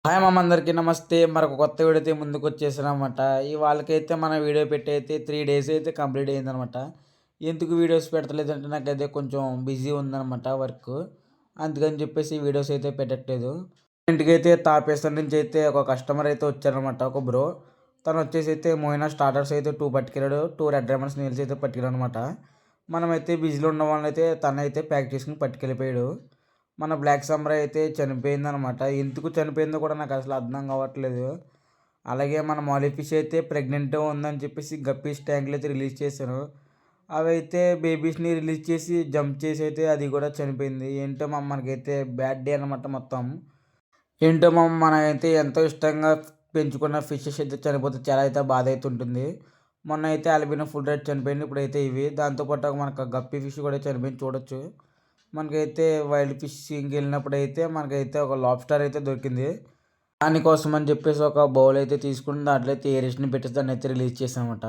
Hi మామ అందరికీ నమస్తే. మరొక కొత్త వీడియోతో ముందుకొచ్చేసాననమాట. ఇవాళకైతే మన వీడియో పెట్టి అయితే 3 డేస్ అయితే కంప్లీట్ అయిందనమాట. ఎందుకు వీడియోస్ పెడతలేదంటే నాకైతే కొంచెం బిజీ ఉందనమాట వర్క్. అందుకని చెప్పేసి వీడియోస్ అయితే పెట్టట్లేదు. ఇంటికైతే తాపేశ్వరం నుంచి అయితే ఒక కస్టమర్ అయితే వచ్చారనమాట, ఒక బ్రో. తను వచ్చేసి అయితే మోయినా స్టార్టర్స్ అయితే 2 పట్టుకెళ్ళాడు. 2 రెడ్ డైమండ్స్ నీల్స్ అయితే పట్టుకెళ్ళాడు అనమాట. మనమైతే బిజీలో ఉన్న వాళ్ళనైతే తనైతే ప్యాక్ చేసుకుని పట్టుకెళ్ళిపోయాడు. మన బ్లాక్ సమ్మర్ అయితే చనిపోయిందనమాట. ఎందుకు చనిపోయిందో కూడా నాకు అసలు అర్థం కావట్లేదు. అలాగే మన మాలీ ఫిష్ అయితే ప్రెగ్నెంట్ ఉందని చెప్పేసి గప్పీస్ ట్యాంకులు అయితే రిలీజ్ చేశాను. అవైతే బేబీస్ని రిలీజ్ చేసి జంప్ చేసి అయితే అది కూడా చనిపోయింది. ఏంటో మనకైతే బ్యాడ్ డే అనమాట మొత్తం. ఏంటో మనమైతే ఎంతో ఇష్టంగా పెంచుకున్న ఫిషెస్ అయితే చనిపోతే చాలా అయితే బాధ అయితే ఉంటుంది. మొన్న అయితే అల్బినో ఫుల్ రేట్ చనిపోయింది. ఇప్పుడైతే ఇవి దాంతోపాటు మనకు గప్పీ ఫిష్ కూడా చనిపోయింది చూడొచ్చు. మనకైతే వైల్డ్ ఫిషింగ్కి వెళ్ళినప్పుడైతే మనకైతే ఒక లాబ్స్టర్ అయితే దొరికింది. దానికోసం అని చెప్పేసి ఒక బౌల్ అయితే తీసుకుని దాంట్లో అయితే ఏరేషన్ పెట్టేసి దాన్ని అయితే రిలీజ్ చేసామన్నమాట.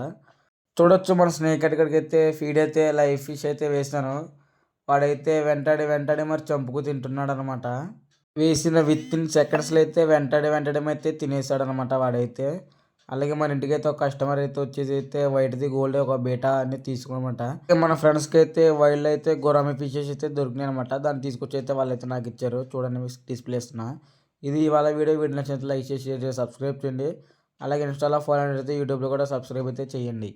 చూడొచ్చు మన స్నేక్ అక్కడికి అయితే ఫీడ్ అయితే లైవ్ ఫిష్ అయితే వేసాను. వాడైతే వెంటాడి మరి చంపుకు తింటున్నాడు అనమాట. వేసిన విత్ ఇన్ సెకండ్స్లో అయితే వెంటాడి అయితే తినేసాడు అనమాట వాడైతే. అలాగే మన ఇంటికైతే ఒక కస్టమర్ అయితే వచ్చేసి అయితే వైట్ది గోల్డ్ ఒక బీటా అని తీసుకున్నమాట. మన ఫ్రెండ్స్కి అయితే వైల్డ్ అయితే గొరామి ఫిషెస్ అయితే దొరికినాయి అనమాట. దాన్ని తీసుకొచ్చి అయితే వాళ్ళైతే నాకు ఇచ్చారు. చూడండి డిస్ప్లే ఇస్తున్నా. ఇది ఇవాళ వీడియో నచ్చినట్లయితే లైక్ చేసి షేర్ చేసి సబ్స్క్రైబ్ చేయండి. అలాగే ఇన్స్టాలో ఫాలో అయితే యూట్యూబ్లో కూడా సబ్స్క్రైబ్ అయితే చేయండి.